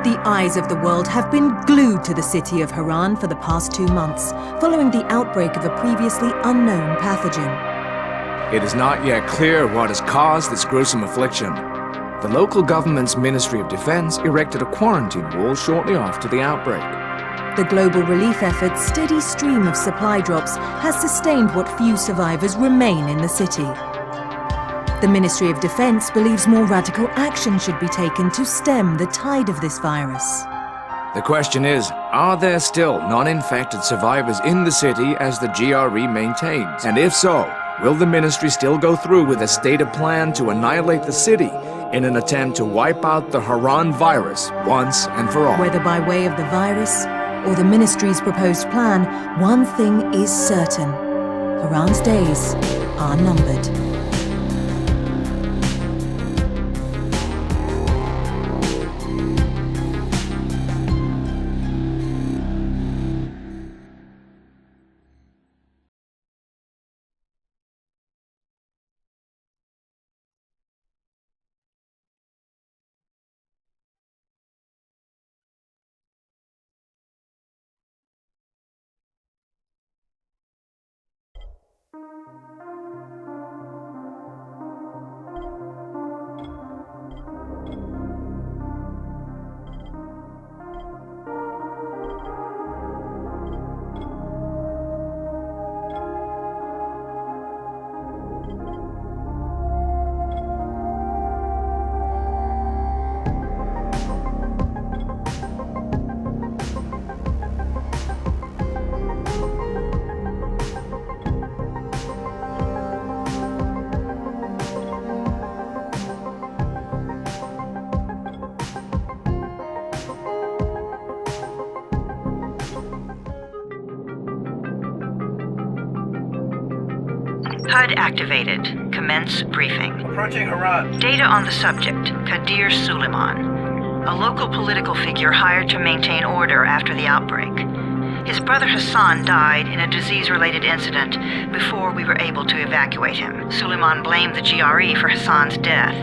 The eyes of the world have been glued to the city of Haran for the past 2 months, following the outbreak of a previously unknown pathogen. It is not yet clear what has caused this gruesome affliction. The local government's Ministry of Defense erected a quarantine wall shortly after the outbreak. The global relief effort's steady stream of supply drops has sustained what few survivors remain in the city. The Ministry of Defense believes more radical action should be taken to stem the tide of this virus. The question is, are there still non-infected survivors in the city as the GRE maintains? And if so, will the ministry still go through with a stated plan to annihilate the city in an attempt to wipe out the Haran virus once and for all? Whether by way of the virus or the ministry's proposed plan, one thing is certain. Haran's days are numbered. HUD activated. Commence briefing. Approaching Haran. Data on the subject, Kadir Suleiman, a local political figure hired to maintain order after the outbreak. His brother Hassan died in a disease-related incident before we were able to evacuate him. Suleiman blamed the GRE for Hassan's death.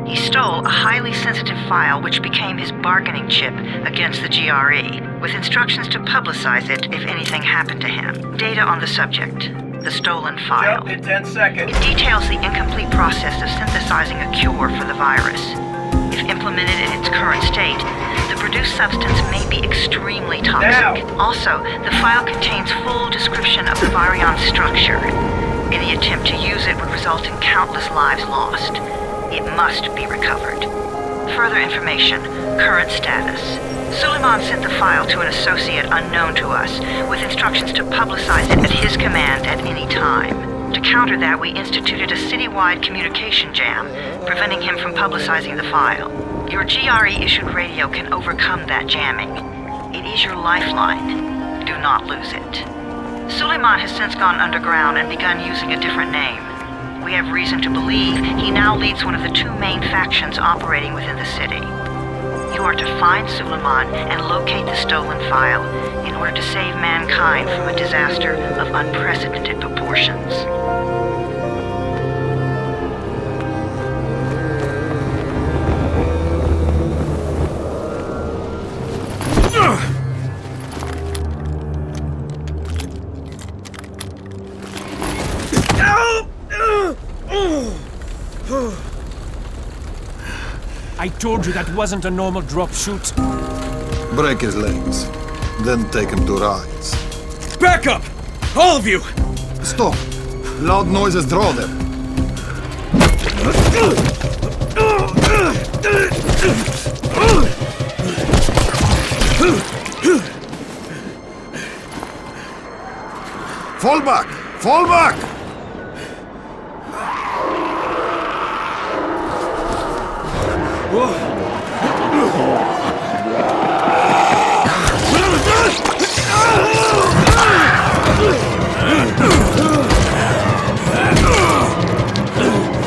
He stole a highly sensitive file which became his bargaining chip against the GRE, with instructions to publicize it if anything happened to him. Data on the subject. The stolen file. Jump in 10 seconds. It details the incomplete process of synthesizing a cure for the virus. If implemented in its current state, the produced substance may be extremely toxic. Now. Also, the file contains full description of the virion's structure. Any attempt to use it would result in countless lives lost. It must be recovered. Further information, current status. Suleiman sent the file to an associate unknown to us, with instructions to publicize it at his command at any time. To counter that, we instituted a citywide communication jam, preventing him from publicizing the file. Your GRE-issued radio can overcome that jamming. It is your lifeline. Do not lose it. Suleiman has since gone underground and begun using a different name. We have reason to believe he now leads one of the 2 main factions operating within the city. You are to find Suleiman and locate the stolen file in order to save mankind from a disaster of unprecedented proportions. I told you that wasn't a normal drop shoot. Break his legs, then take him to rides. Back up! All of you! Stop! Loud noises draw them. Fall back! Fall back!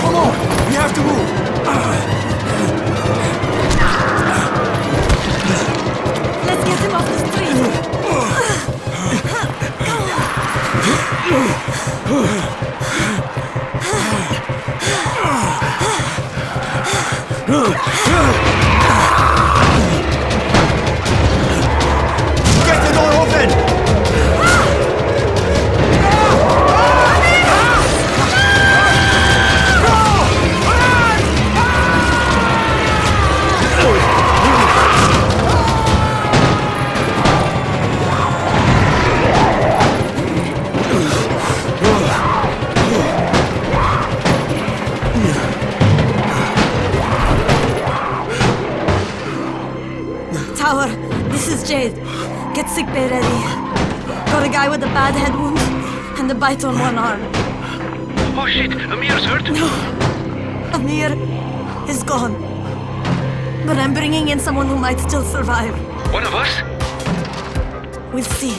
Come on! We have to move! Let's get him off the street! Jade, get sick bay ready. Got a guy with a bad head wound and a bite on one arm. Oh shit, Amir's hurt? No, Amir is gone. But I'm bringing in someone who might still survive. One of us? We'll see.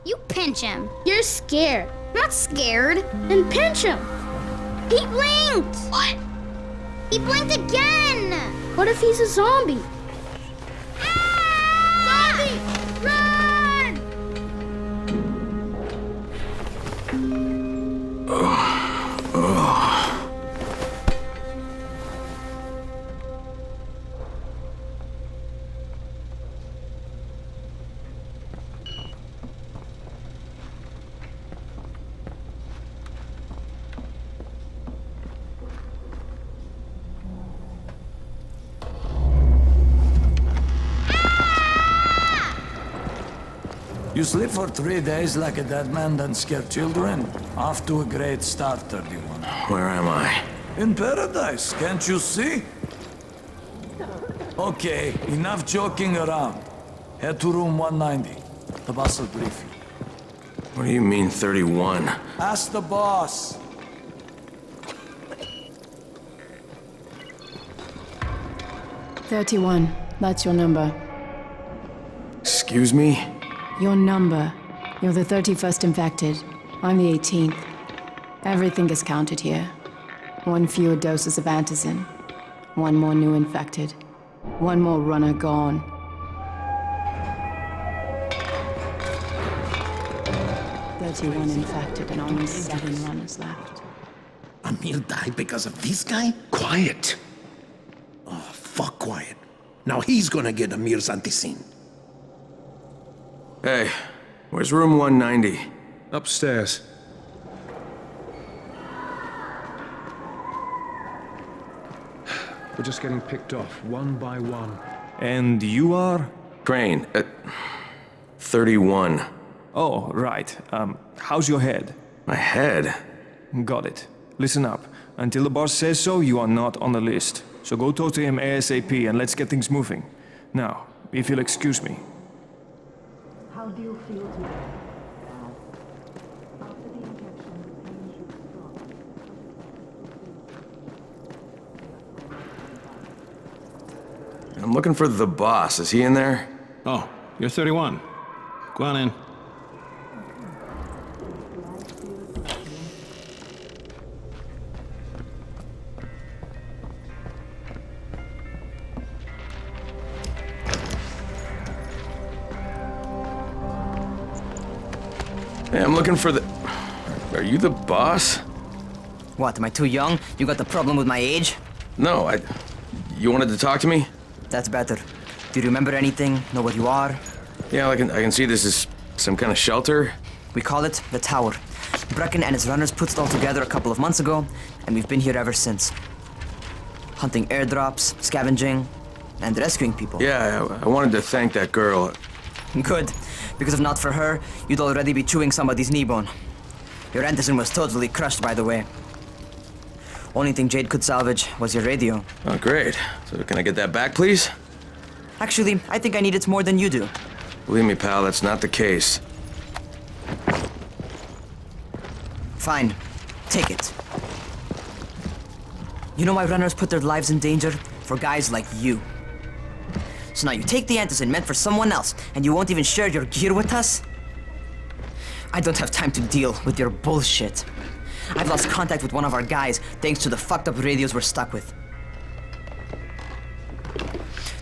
You pinch him. You're scared. I'm not scared. Then pinch him. He blinked. What? He blinked again. What if he's a zombie? Ah! Zombie! Run! You sleep for 3 days like a dead man, then scare children? Off to a great start, 31. Where am I? In paradise, can't you see? Okay, enough joking around. Head to room 190. The boss will brief you. What do you mean, 31? Ask the boss. "31, that's your number. Excuse me? Your number. You're the 31st infected. I'm the 18th. Everything is counted here. 1 fewer doses of antizin. 1 more new infected. 1 more runner gone. "31 infected and only 7 runners left." Amir died because of this guy? Quiet. Oh, fuck quiet. Now he's gonna get Amir's antizin. Hey, where's room 190? Upstairs. We're just getting picked off, one by one. And you are? Crane, 31. Oh, right. How's your head? My head? Got it. Listen up. Until the boss says so, you are not on the list. So go talk to him ASAP and let's get things moving. Now, if you'll excuse me. How do you feel today? After the injection, the pain should stop. I'm looking for the boss. Is he in there? Oh, you're 31. Go on in. Hey, I'm looking for the... Are you the boss? What, am I too young? You got the problem with my age? No, You wanted to talk to me? That's better. Do you remember anything? Know where you are? Yeah, I can see this is some kind of shelter. We call it the Tower. Brecken and his runners put it all together a couple of months ago, and we've been here ever since. Hunting airdrops, scavenging, and rescuing people. Yeah, I wanted to thank that girl. Good, because if not for her, you'd already be chewing somebody's knee bone. Your antizin was totally crushed, by the way. Only thing Jade could salvage was your radio. Oh, great. So can I get that back, please? Actually, I think I need it more than you do. Believe me, pal, that's not the case. Fine. Take it. You know why runners put their lives in danger? For guys like you. So now you take the antizin meant for someone else, and you won't even share your gear with us? I don't have time to deal with your bullshit. I've lost contact with one of our guys thanks to the fucked up radios we're stuck with.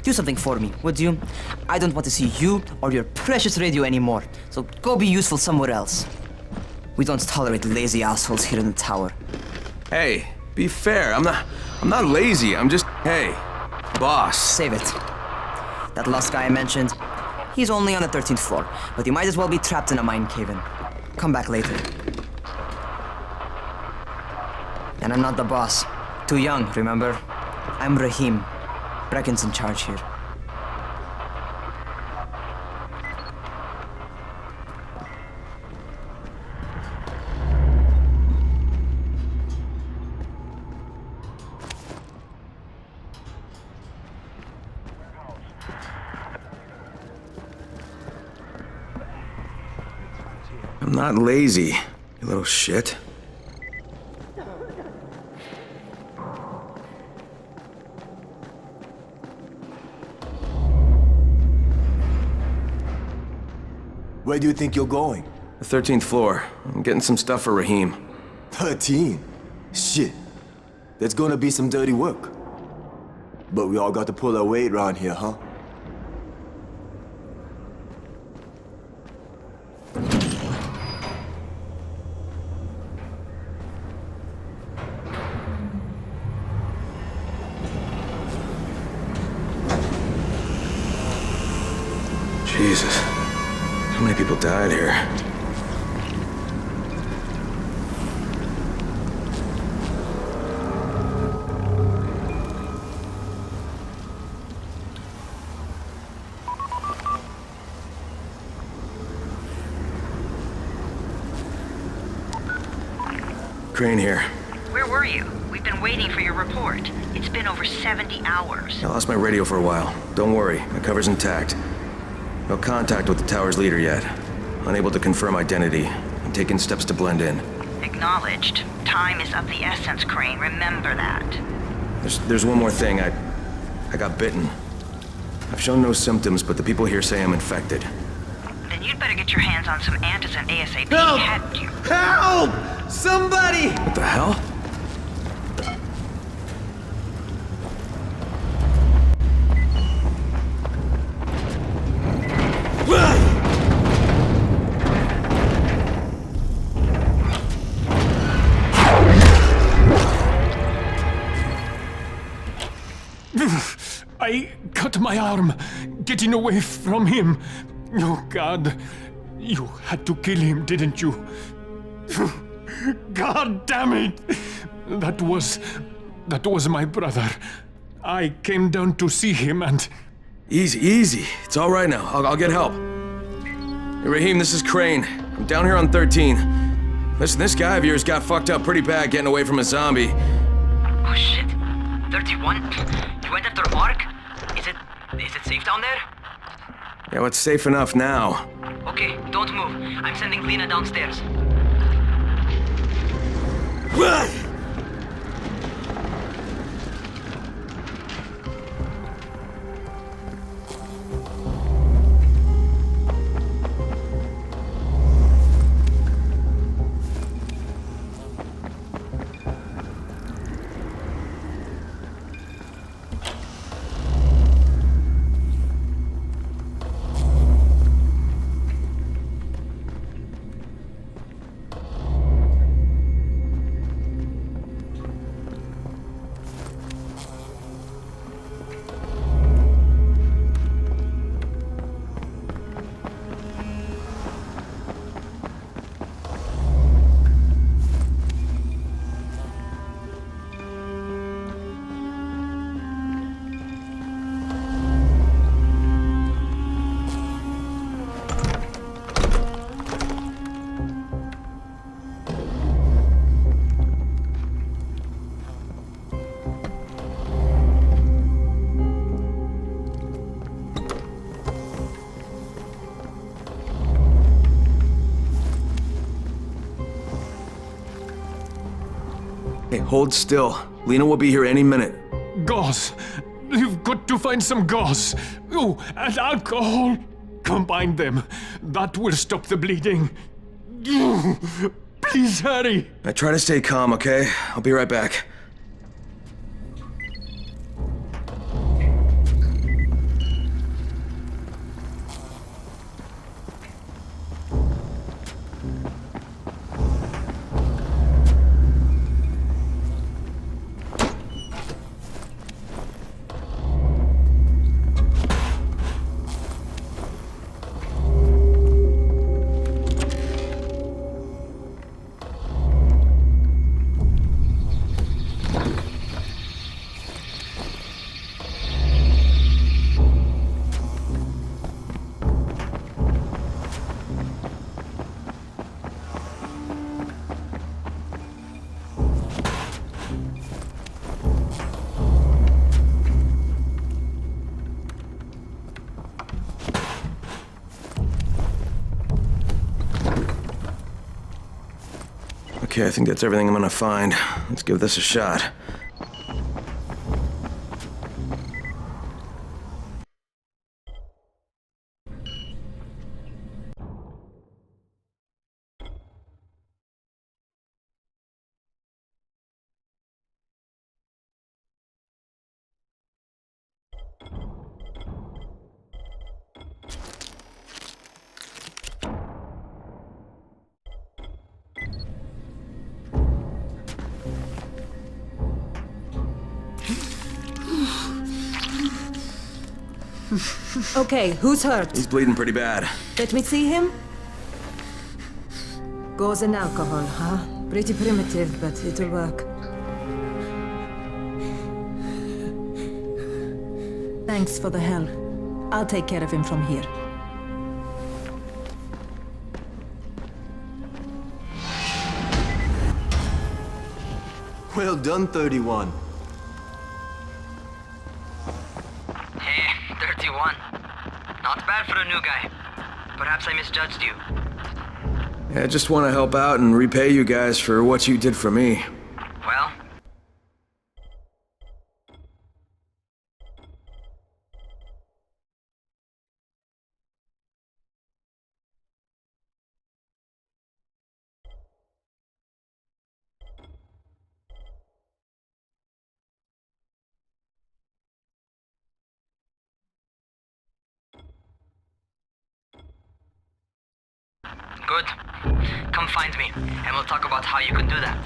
Do something for me, would you? I don't want to see you or your precious radio anymore, so go be useful somewhere else. We don't tolerate lazy assholes here in the tower. Hey, be fair. I'm not lazy. I'm just, hey, boss. Save it. That last guy I mentioned, he's only on the 13th floor, but he might as well be trapped in a mine cave-in. come back later. And I'm not the boss. Too young, remember? I'm Rahim. Brecken's in charge here. I'm not lazy, you little shit. Where do you think you're going? The 13th floor. I'm getting some stuff for Rahim. 13? Shit. There's gonna be some dirty work. But we all got to pull our weight around here, huh? Jesus. How many people died here? Crane here. Where were you? We've been waiting for your report. It's been over 70 hours. I lost my radio for a while. Don't worry, my cover's intact. No contact with the tower's leader yet. Unable to confirm identity. I'm taking steps to blend in. Acknowledged. Time is of the essence, Crane. Remember that. There's one more thing. I got bitten. I've shown no symptoms, but the people here say I'm infected. Then you'd better get your hands on some antizin ASAP. Help! Hadn't you? Help! Somebody! What the hell? I cut my arm, getting away from him. Oh, God. You had to kill him, didn't you? God damn it! That was my brother. I came down to see him and... Easy. It's all right now. I'll get help. Hey, Rahim, this is Crane. I'm down here on 13. Listen, this guy of yours got fucked up pretty bad getting away from a zombie. Oh, shit. 31? You went after Mark? Is it safe down there? Yeah, well, it's safe enough now. Okay, don't move. I'm sending Lena downstairs. Hey, hold still. Lena will be here any minute. Gauze. You've got to find some gauze. Oh, and alcohol. Combine them. That will stop the bleeding. Please hurry. I try to stay calm, okay? I'll be right back. Okay, I think that's everything I'm gonna find. Let's give this a shot. Okay, who's hurt? He's bleeding pretty bad. Let me see him. Gauze and alcohol, huh? Pretty primitive, but it'll work. Thanks for the help. I'll take care of him from here. Well done, 31. Hey, 31. Not bad for a new guy. Perhaps I misjudged you. I just want to help out and repay you guys for what you did for me. Well, good. Come find me, and we'll talk about how you can do that.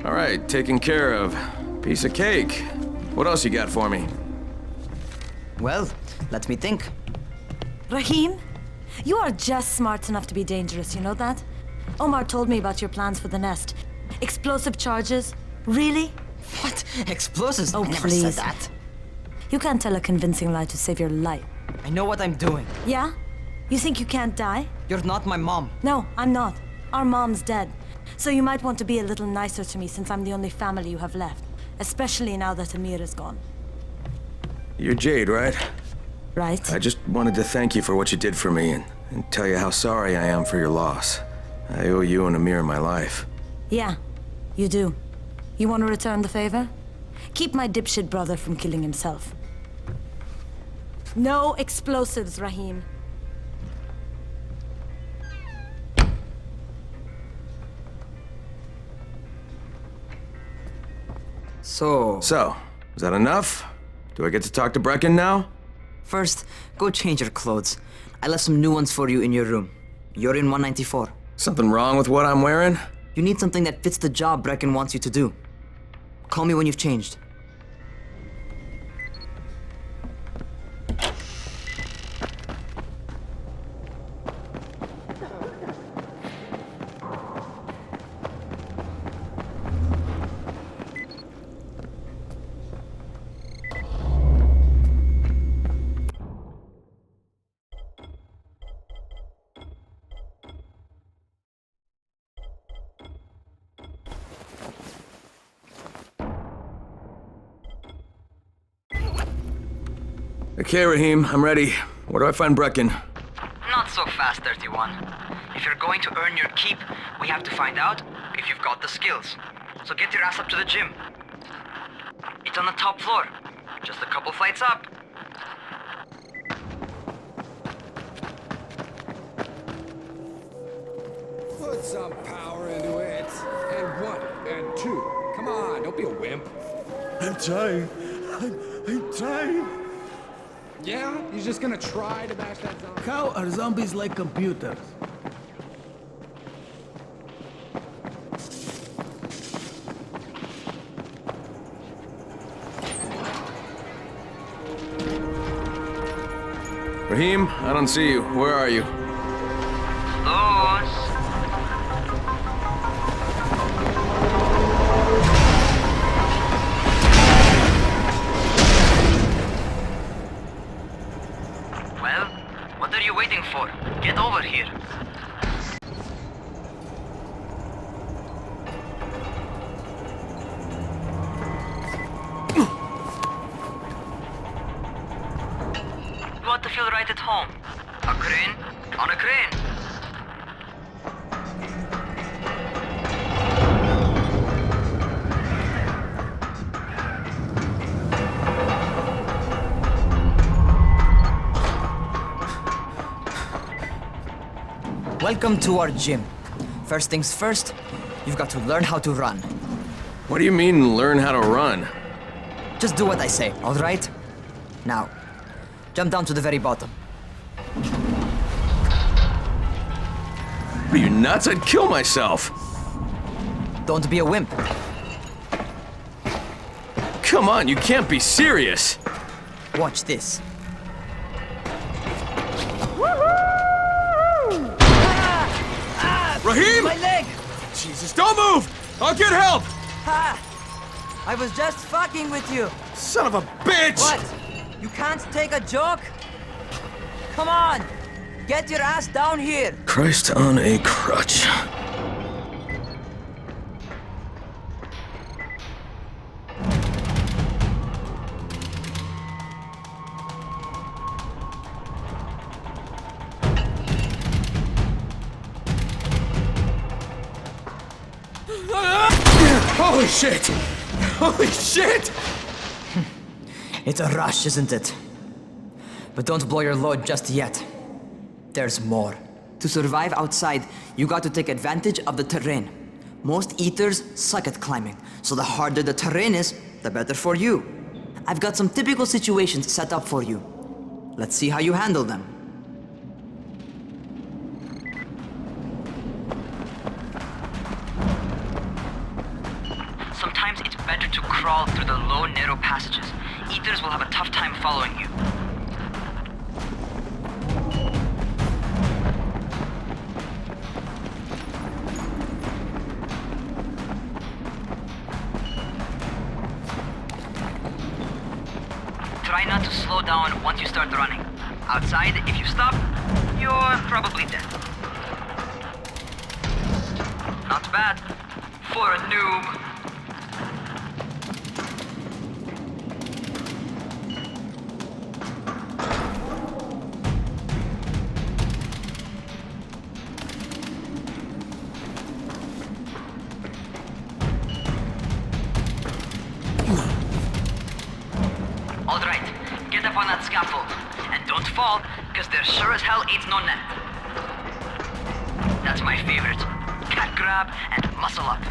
All right, taken care of. Piece of cake. What else you got for me? Well, let me think. Rahim, you are just smart enough to be dangerous, you know that? Omar told me about your plans for the nest. Explosive charges? Really? What? Explosives? Oh, I never please. said that. You can't tell a convincing lie to save your life. I know what I'm doing. Yeah? You think you can't die? You're not my mom. No, I'm not. Our mom's dead. So you might want to be a little nicer to me since I'm the only family you have left. Especially now that Amir is gone. You're Jade, right? Right. I just wanted to thank you for what you did for me and tell you how sorry I am for your loss. I owe you and Amir my life. Yeah, you do. You want to return the favor? Keep my dipshit brother from killing himself. No explosives, Rahim. So, is that enough? Do I get to talk to Brecken now? first, go change your clothes. I left some new ones for you in your room. You're in 194. Something wrong with what I'm wearing? You need something that fits the job Brecken wants you to do. Call me when you've changed. Okay, Rahim, I'm ready. Where do I find Brecken? Not so fast, 31. If you're going to earn your keep, we have to find out if you've got the skills. So get your ass up to the gym. It's on the top floor. Just a couple flights up. Put some power into it. And one, and two. Come on, don't be a wimp. I'm trying. I'm trying. Yeah? You're just gonna try to bash that zombie? How are zombies like computers? Raheem, I don't see you. Where are you? Those. Well, what are you waiting for? Get over here. You want to feel right at home? A crane? On a crane. Welcome to our gym. First things first, you've got to learn how to run. What do you mean, learn how to run? Just do what I say, all right? Now, jump down to the very bottom. Are you nuts? I'd kill myself. Don't be a wimp. Come on, you can't be serious. Watch this. Raheem! My leg! Jesus, don't move! I'll get help! Ha! I was just fucking with you. Son of a bitch! What? You can't take a joke? Come on! Get your ass down here! Christ on a crutch. Holy shit! Holy shit! It's a rush, isn't it? But don't blow your load just yet. There's more. To survive outside, you got to take advantage of the terrain. Most eaters suck at climbing, so the harder the terrain is, the better for you. I've got some typical situations set up for you. Let's see how you handle them. Sometimes it's better to crawl through the low, narrow passages. Eaters will have a tough time following you. Try not to slow down once you start running. Outside, if you stop, you're probably dead. Not bad for a noob. Alright, get up on that scaffold. And don't fall, because there sure as hell ain't no net. That's my favorite. Cat grab and muscle up.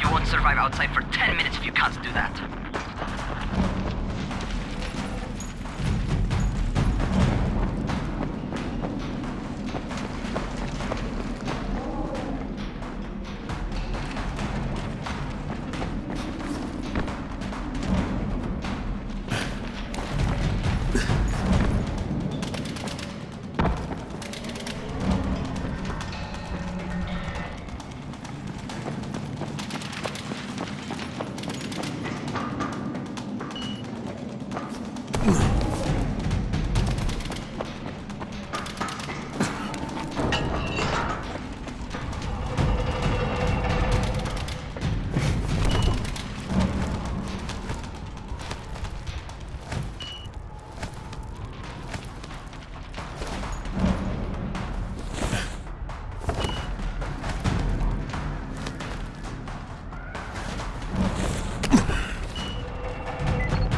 You won't survive outside for 10 minutes if you can't do that.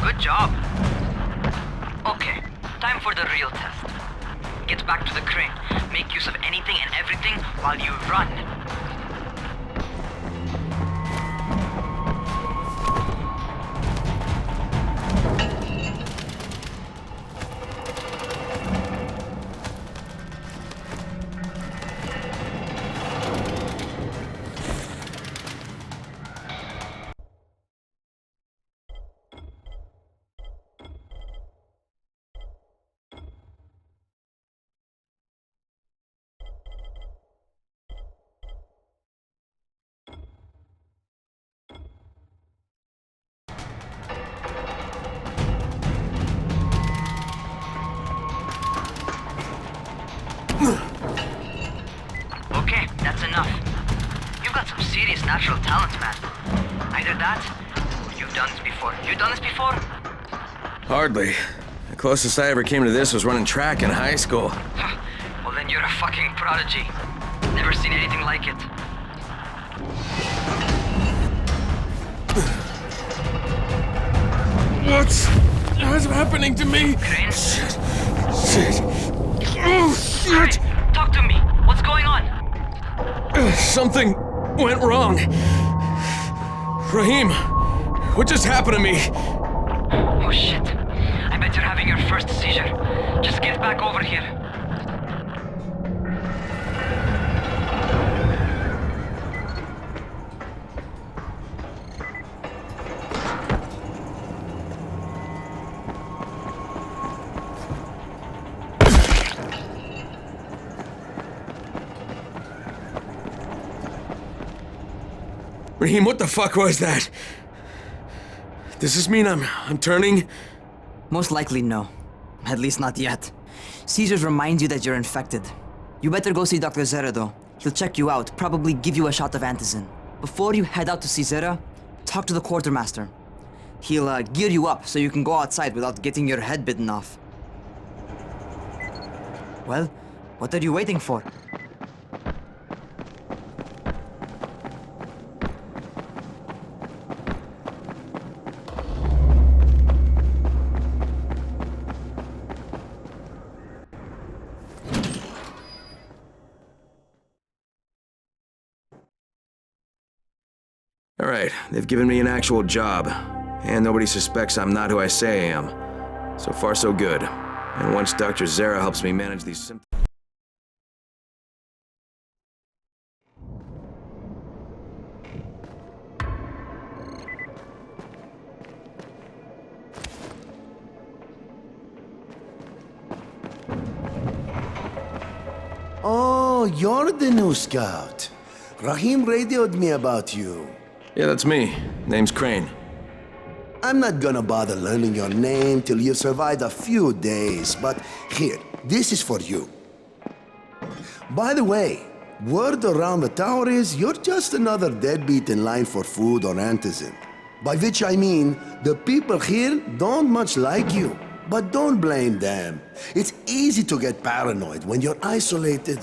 Good job. Okay, time for the real test. Get back to the crane. Make use of anything and everything while you run. natural talent, man. Either that, or you've done this before. You done this before? Hardly. The closest I ever came to this was running track in high school. Well, then you're a fucking prodigy. Never seen anything like it. What's happening to me? Crane? Shit. Oh, shit. Hey, talk to me. What's going on? Something went wrong. Raheem, what just happened to me? Oh shit. I bet you're having your first seizure. Just get back over here. Raheem, what the fuck was that? Does this mean I'm turning? Most likely no. At least not yet. Seizures remind you that you're infected. You better go see Dr. Zera though. He'll check you out, probably give you a shot of antizin. Before you head out to see Zera, talk to the quartermaster. He'll gear you up so you can go outside without getting your head bitten off. Well, what are you waiting for? All right, they've given me an actual job, and nobody suspects I'm not who I say I am. So far, so good. And once Dr. Zera helps me manage these symptoms... Oh, you're the new scout. Raheem radioed me about you. Yeah, that's me. Name's Crane. I'm not gonna bother learning your name till you've survived a few days, but here, this is for you. By the way, word around the tower is you're just another deadbeat in line for food or antizin. By which I mean, the people here don't much like you. But don't blame them. It's easy to get paranoid when you're isolated.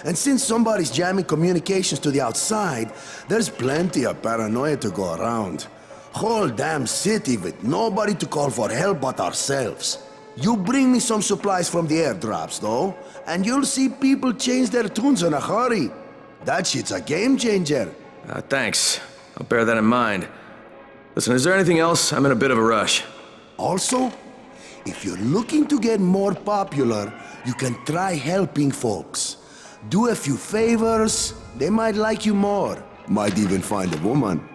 And since somebody's jamming communications to the outside, there's plenty of paranoia to go around. Whole damn city with nobody to call for help but ourselves. You bring me some supplies from the airdrops, though, and you'll see people change their tunes in a hurry. That shit's a game changer. Thanks. I'll bear that in mind. Listen, is there anything else? I'm in a bit of a rush. Also, if you're looking to get more popular, you can try helping folks. Do a few favors, they might like you more. Might even find a woman.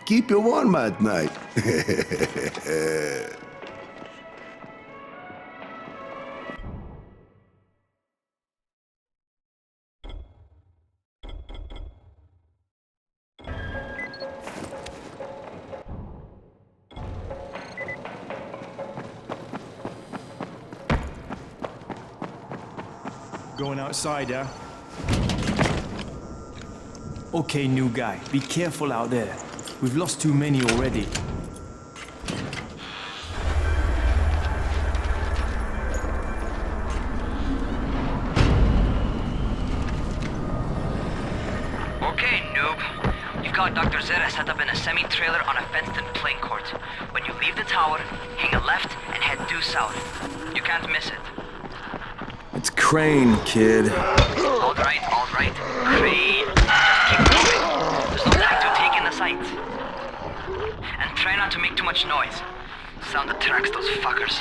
Keep you warm at night. Going outside, yeah? Okay, new guy, be careful out there. We've lost too many already. Okay, noob. You've got Dr. Zera set up in a semi-trailer on a fenced-in playing court. When you leave the tower, hang a left and head due south. You can't miss it. It's Crane, kid. All right, Crane. Just keep moving. There's no time to take in the sights. And try not to make too much noise. Sound attracts those fuckers.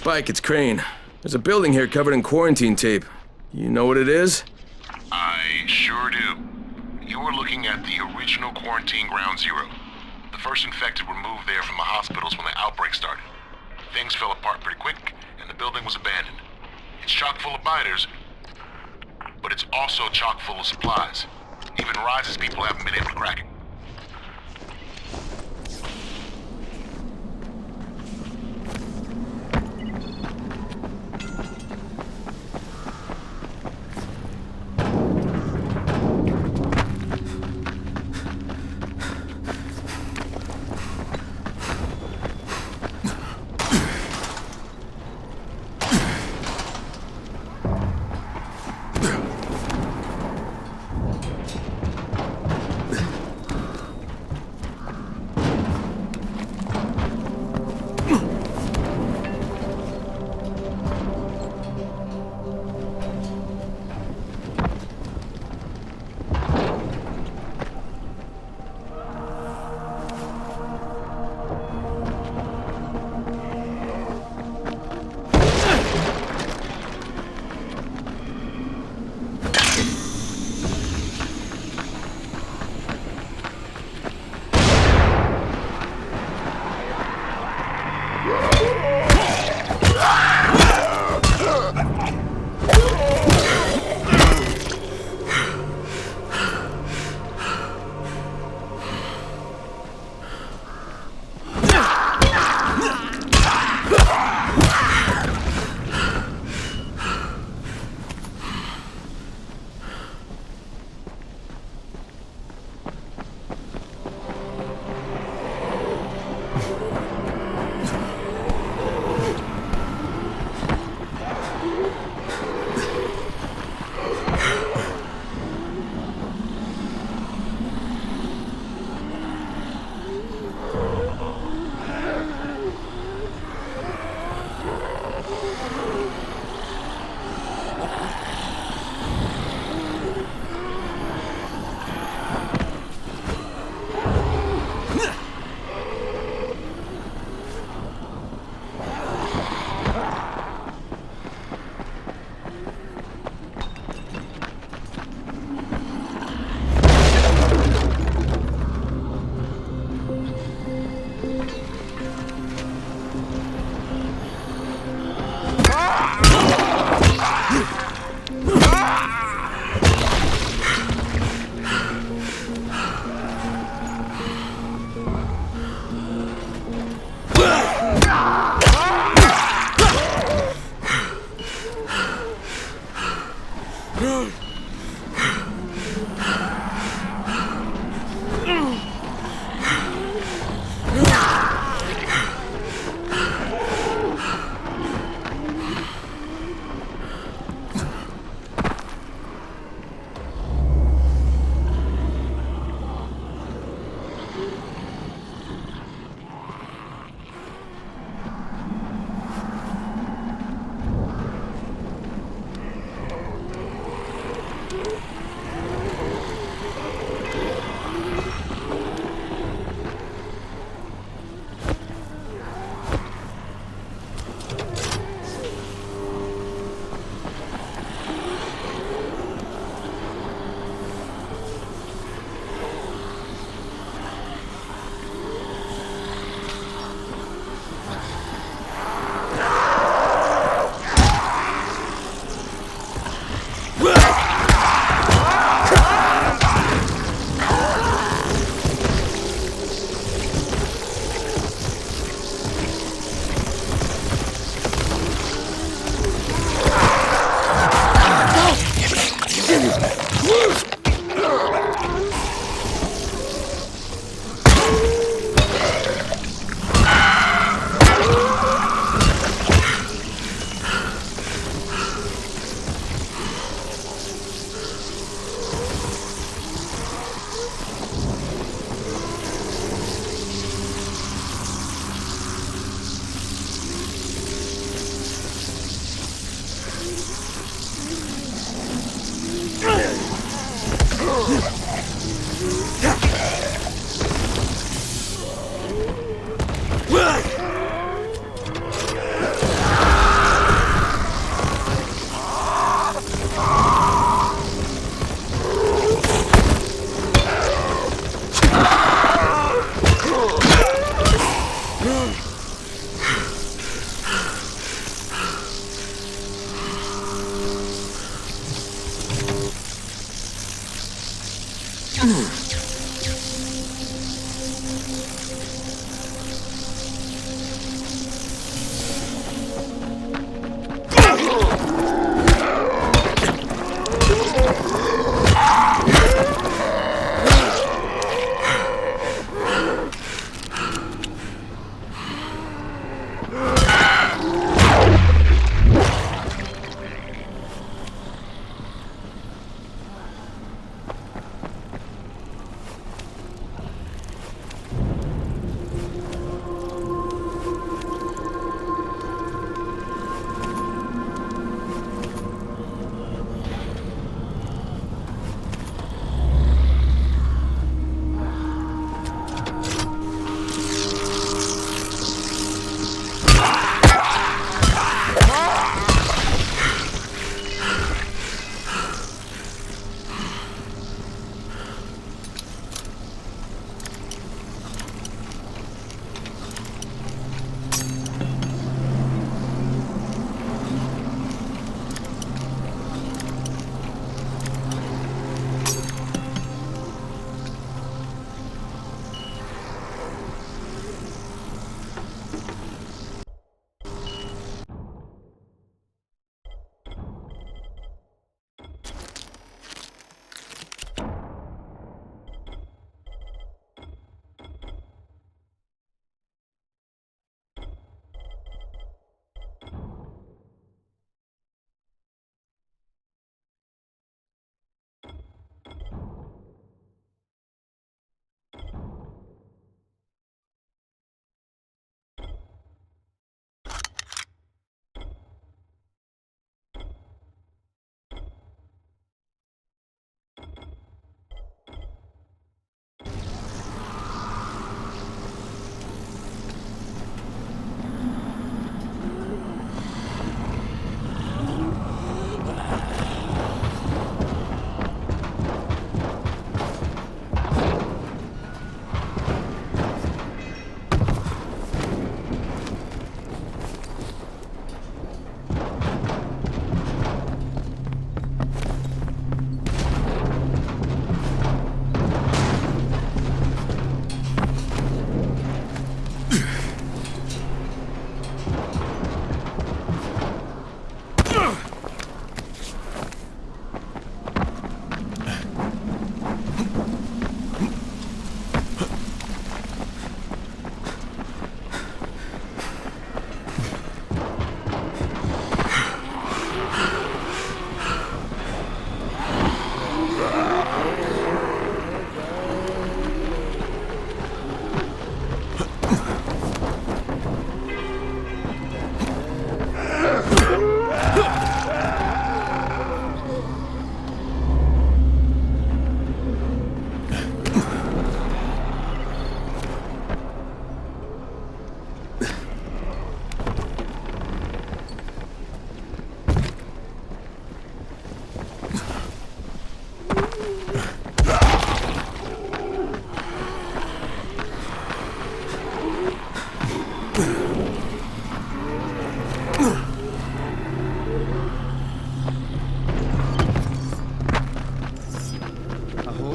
Spike, it's Crane. There's a building here covered in quarantine tape. You know what it is? I sure do. You were looking at the original quarantine Ground Zero. The first infected were moved there from the hospitals when the outbreak started. Things fell apart pretty quick, and the building was abandoned. It's chock full of biters, but it's also chock full of supplies. Even Rise's people haven't been able to crack it.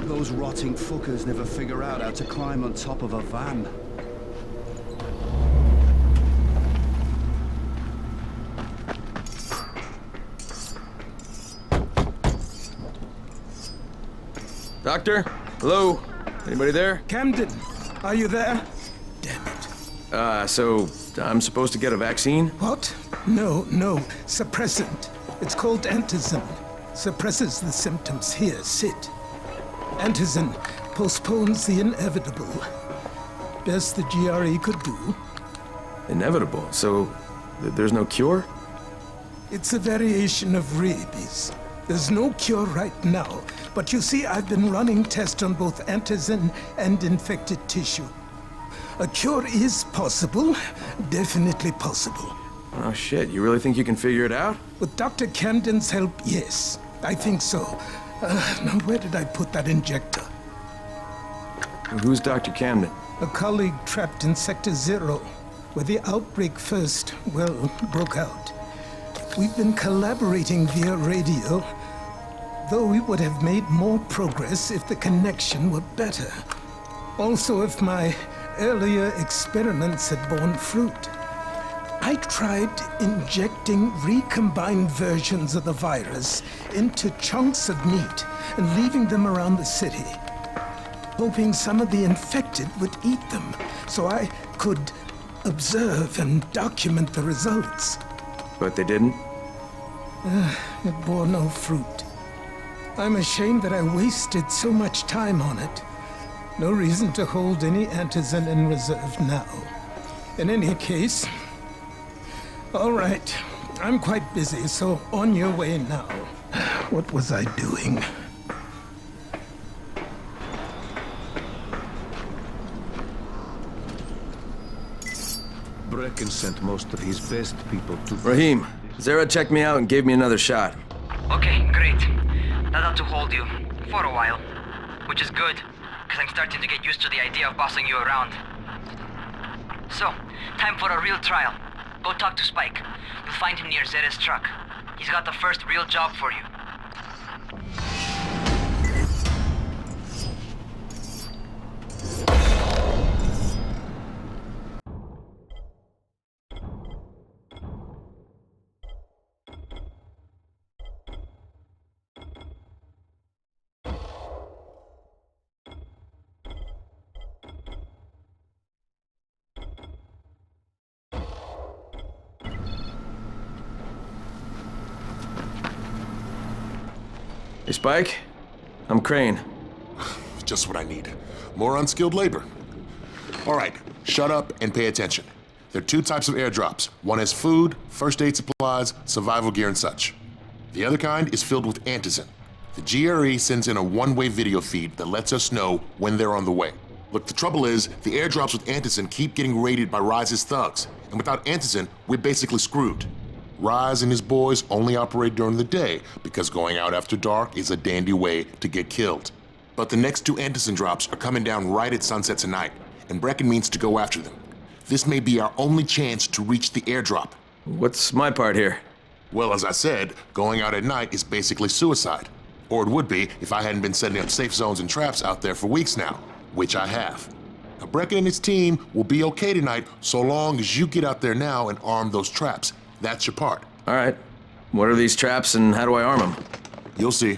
Those rotting fuckers never figure out how to climb on top of a van. Doctor? Hello? Anybody there? Camden, are you there? So I'm supposed to get a vaccine? What? No, suppressant. It's called antizin. Suppresses the symptoms. Here, sit. Antizin postpones the inevitable. Best the GRE could do. Inevitable? So there's no cure? It's a variation of rabies. There's no cure right now, but you see, I've been running tests on both antizin and infected tissue. A cure is possible, definitely possible. Oh shit, you really think you can figure it out? With Dr. Camden's help, yes. I think so. Now where did I put that injector? Who's Dr. Camden? A colleague trapped in Sector 0, where the outbreak first, broke out. We've been collaborating via radio. though we would have made more progress if the connection were better. Also, if my earlier experiments had borne fruit. I tried injecting recombined versions of the virus into chunks of meat and leaving them around the city, hoping some of the infected would eat them so I could observe and document the results. But they didn't? It bore no fruit. I'm ashamed that I wasted so much time on it. No reason to hold any antizin in reserve now. In any case, all right, I'm quite busy, so on your way now. What was I doing? Brecken sent most of his best people to... Raheem, Zara checked me out and gave me another shot. Okay, great. That ought to hold you. For a while. Which is good, because I'm starting to get used to the idea of bossing you around. So, time for a real trial. Go talk to Spike. You'll find him near Zera's truck. He's got the first real job for you. Hey, Spike. I'm Crane. Just what I need. More unskilled labor. All right, shut up and pay attention. There are two types of airdrops. One has food, first aid supplies, survival gear, and such. The other kind is filled with antizin. The GRE sends in a one-way video feed that lets us know when they're on the way. Look, the trouble is, the airdrops with antizin keep getting raided by Rise's thugs, and without antizin, we're basically screwed. Rise and his boys only operate during the day because going out after dark is a dandy way to get killed. But the next two antizin drops are coming down right at sunset tonight, and Brecken means to go after them. This may be our only chance to reach the airdrop. What's my part here? Well, as I said, going out at night is basically suicide. Or it would be if I hadn't been setting up safe zones and traps out there for weeks now, which I have. Now, Brecken and his team will be okay tonight so long as you get out there now and arm those traps. That's your part. All right. What are these traps and how do I arm them? You'll see.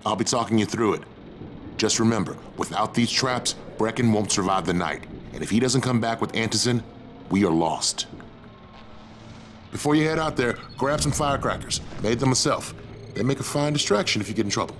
I'll be talking you through it. Just remember, without these traps, Brecken won't survive the night. And if he doesn't come back with antizin, we are lost. Before you head out there, grab some firecrackers. Made them myself. They make a fine distraction if you get in trouble.